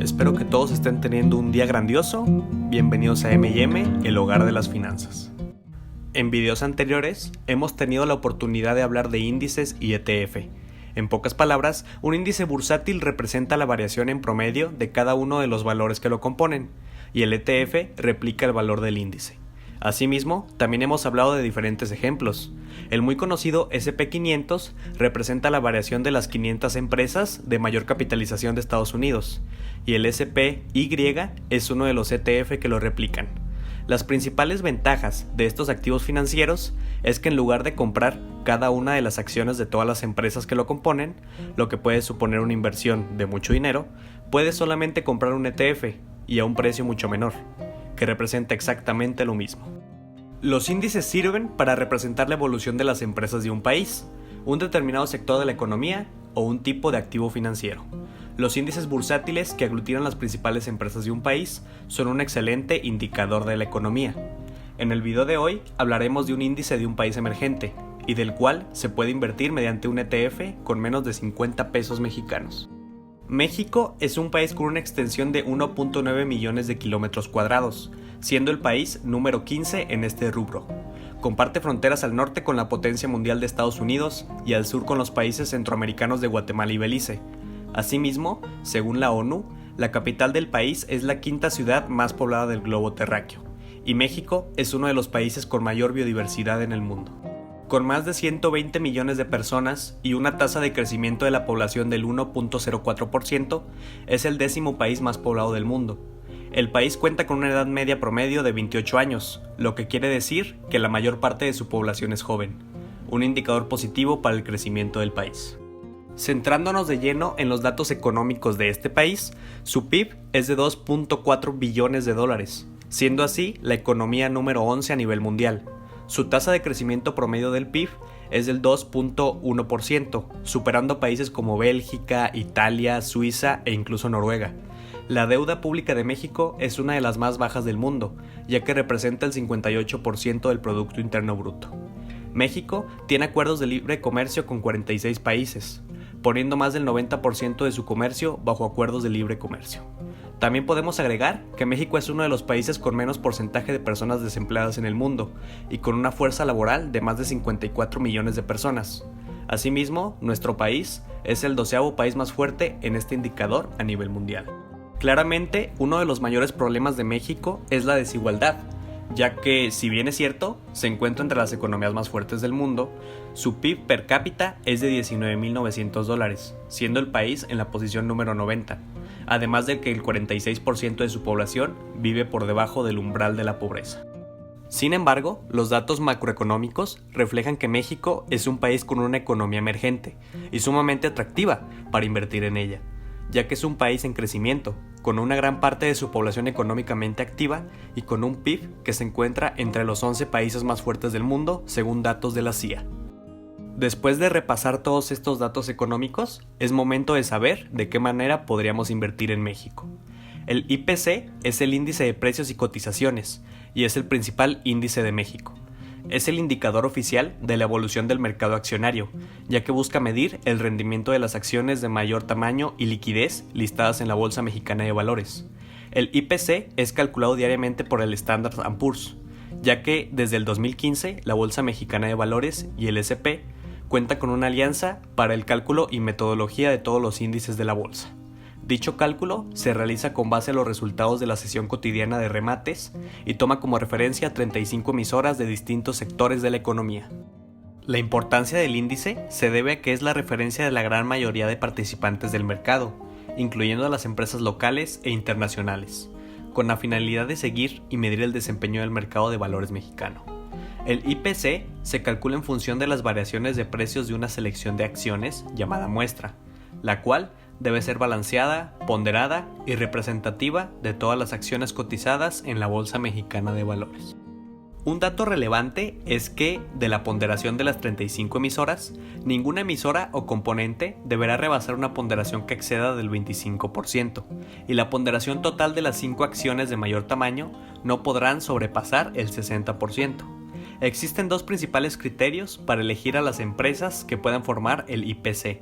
Espero que todos estén teniendo un día grandioso. Bienvenidos a M&M, el hogar de las finanzas. En videos anteriores hemos tenido la oportunidad de hablar de índices y ETF. En pocas palabras, un índice bursátil representa la variación en promedio de cada uno de los valores que lo componen, y el ETF replica el valor del índice. Asimismo, también hemos hablado de diferentes ejemplos. El muy conocido SP500 representa la variación de las 500 empresas de mayor capitalización de Estados Unidos, y el SPY es uno de los ETF que lo replican. Las principales ventajas de estos activos financieros es que en lugar de comprar cada una de las acciones de todas las empresas que lo componen, lo que puede suponer una inversión de mucho dinero, puedes solamente comprar un ETF y a un precio mucho menor, que representa exactamente lo mismo. Los índices sirven para representar la evolución de las empresas de un país, un determinado sector de la economía o un tipo de activo financiero. Los índices bursátiles que aglutinan las principales empresas de un país son un excelente indicador de la economía. En el video de hoy hablaremos de un índice de un país emergente y del cual se puede invertir mediante un ETF con menos de 50 pesos mexicanos. México es un país con una extensión de 1.9 millones de kilómetros cuadrados, siendo el país número 15 en este rubro. Comparte fronteras al norte con la potencia mundial de Estados Unidos y al sur con los países centroamericanos de Guatemala y Belice. Asimismo, según la ONU, la capital del país es la quinta ciudad más poblada del globo terráqueo, y México es uno de los países con mayor biodiversidad en el mundo. Con más de 120 millones de personas y una tasa de crecimiento de la población del 1.04%, es el 10º país más poblado del mundo. El país cuenta con una edad media promedio de 28 años, lo que quiere decir que la mayor parte de su población es joven, un indicador positivo para el crecimiento del país. Centrándonos de lleno en los datos económicos de este país, su PIB es de 2.4 billones de dólares, siendo así la economía número 11 a nivel mundial. Su tasa de crecimiento promedio del PIB es del 2.1%, superando países como Bélgica, Italia, Suiza e incluso Noruega. La deuda pública de México es una de las más bajas del mundo, ya que representa el 58% del Producto Interno Bruto. México tiene acuerdos de libre comercio con 46 países, poniendo más del 90% de su comercio bajo acuerdos de libre comercio. También podemos agregar que México es uno de los países con menos porcentaje de personas desempleadas en el mundo y con una fuerza laboral de más de 54 millones de personas. Asimismo, nuestro país es el 12º país más fuerte en este indicador a nivel mundial. Claramente, uno de los mayores problemas de México es la desigualdad, ya que, si bien es cierto, se encuentra entre las economías más fuertes del mundo, su PIB per cápita es de $19,900, siendo el país en la posición número 90, además de que el 46% de su población vive por debajo del umbral de la pobreza. Sin embargo, los datos macroeconómicos reflejan que México es un país con una economía emergente y sumamente atractiva para invertir en ella, ya que es un país en crecimiento, con una gran parte de su población económicamente activa y con un PIB que se encuentra entre los 11 países más fuertes del mundo, según datos de la CIA. Después de repasar todos estos datos económicos, es momento de saber de qué manera podríamos invertir en México. El IPC es el índice de precios y cotizaciones, y es el principal índice de México. Es el indicador oficial de la evolución del mercado accionario, ya que busca medir el rendimiento de las acciones de mayor tamaño y liquidez listadas en la Bolsa Mexicana de Valores. El IPC es calculado diariamente por el Standard & Poor's, ya que desde el 2015 la Bolsa Mexicana de Valores y el SP cuentan con una alianza para el cálculo y metodología de todos los índices de la bolsa. Dicho cálculo se realiza con base a los resultados de la sesión cotidiana de remates y toma como referencia 35 emisoras de distintos sectores de la economía. La importancia del índice se debe a que es la referencia de la gran mayoría de participantes del mercado, incluyendo a las empresas locales e internacionales, con la finalidad de seguir y medir el desempeño del mercado de valores mexicano. El IPC se calcula en función de las variaciones de precios de una selección de acciones llamada muestra, la cual debe ser balanceada, ponderada y representativa de todas las acciones cotizadas en la Bolsa Mexicana de Valores. Un dato relevante es que, de la ponderación de las 35 emisoras, ninguna emisora o componente deberá rebasar una ponderación que exceda del 25%, y la ponderación total de las 5 acciones de mayor tamaño no podrán sobrepasar el 60%. Existen dos principales criterios para elegir a las empresas que puedan formar el IPC: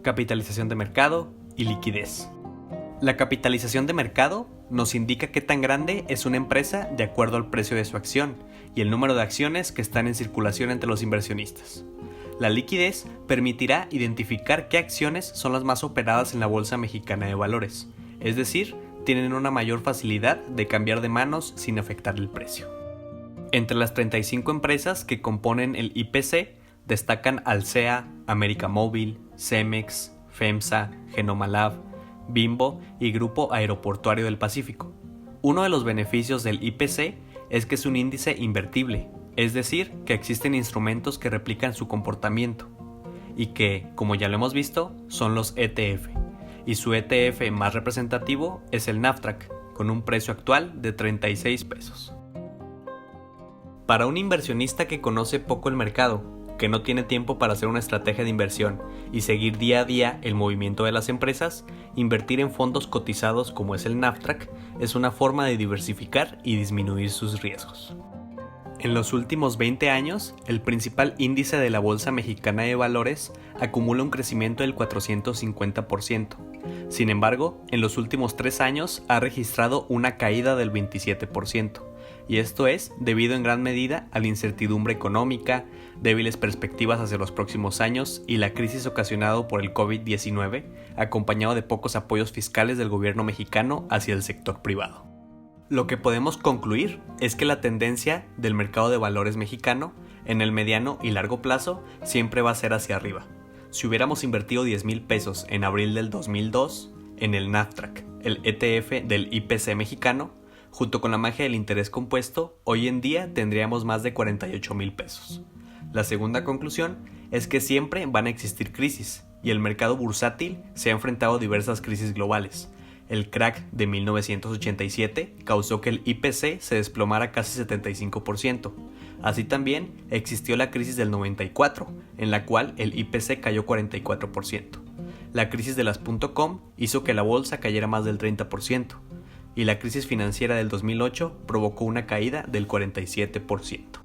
capitalización de mercado y liquidez. La capitalización de mercado nos indica qué tan grande es una empresa de acuerdo al precio de su acción y el número de acciones que están en circulación entre los inversionistas. La liquidez permitirá identificar qué acciones son las más operadas en la Bolsa Mexicana de Valores, es decir, tienen una mayor facilidad de cambiar de manos sin afectar el precio. Entre las 35 empresas que componen el IPC destacan Alsea, América Móvil, Cemex, FEMSA, Genomalab, Bimbo y Grupo Aeroportuario del Pacífico. Uno de los beneficios del IPC es que es un índice invertible, es decir, que existen instrumentos que replican su comportamiento y que, como ya lo hemos visto, son los ETF, y su ETF más representativo es el Nasdaq, con un precio actual de 36 pesos. Para un inversionista que conoce poco el mercado, que no tiene tiempo para hacer una estrategia de inversión y seguir día a día el movimiento de las empresas, invertir en fondos cotizados como es el Nasdaq es una forma de diversificar y disminuir sus riesgos. En los últimos 20 años, el principal índice de la Bolsa Mexicana de Valores acumula un crecimiento del 450%. Sin embargo, en los últimos 3 años ha registrado una caída del 27%. Y esto es debido en gran medida a la incertidumbre económica, débiles perspectivas hacia los próximos años y la crisis ocasionada por el COVID-19, acompañado de pocos apoyos fiscales del gobierno mexicano hacia el sector privado. Lo que podemos concluir es que la tendencia del mercado de valores mexicano en el mediano y largo plazo siempre va a ser hacia arriba. Si hubiéramos invertido 10,000 pesos en abril del 2002 en el Nasdaq, el ETF del IPC mexicano, junto con la magia del interés compuesto, hoy en día tendríamos más de 48,000 pesos. La segunda conclusión es que siempre van a existir crisis, y el mercado bursátil se ha enfrentado a diversas crisis globales. El crack de 1987 causó que el IPC se desplomara casi 75%. Así también existió la crisis del 94, en la cual el IPC cayó 44%. La crisis de las .com hizo que la bolsa cayera más del 30%. Y la crisis financiera del 2008 provocó una caída del 47%.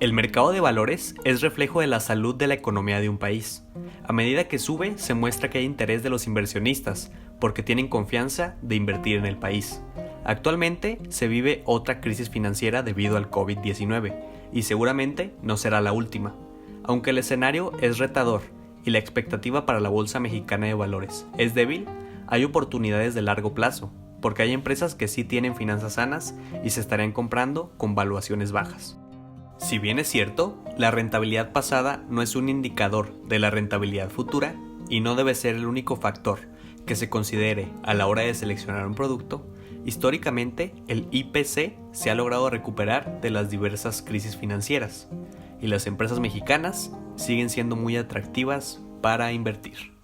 El mercado de valores es reflejo de la salud de la economía de un país. A medida que sube, se muestra que hay interés de los inversionistas, porque tienen confianza de invertir en el país. Actualmente se vive otra crisis financiera debido al COVID-19, y seguramente no será la última. Aunque el escenario es retador y la expectativa para la Bolsa Mexicana de Valores es débil, hay oportunidades de largo plazo, porque hay empresas que sí tienen finanzas sanas y se estarían comprando con valuaciones bajas. Si bien es cierto, la rentabilidad pasada no es un indicador de la rentabilidad futura y no debe ser el único factor que se considere a la hora de seleccionar un producto, históricamente el IPC se ha logrado recuperar de las diversas crisis financieras y las empresas mexicanas siguen siendo muy atractivas para invertir.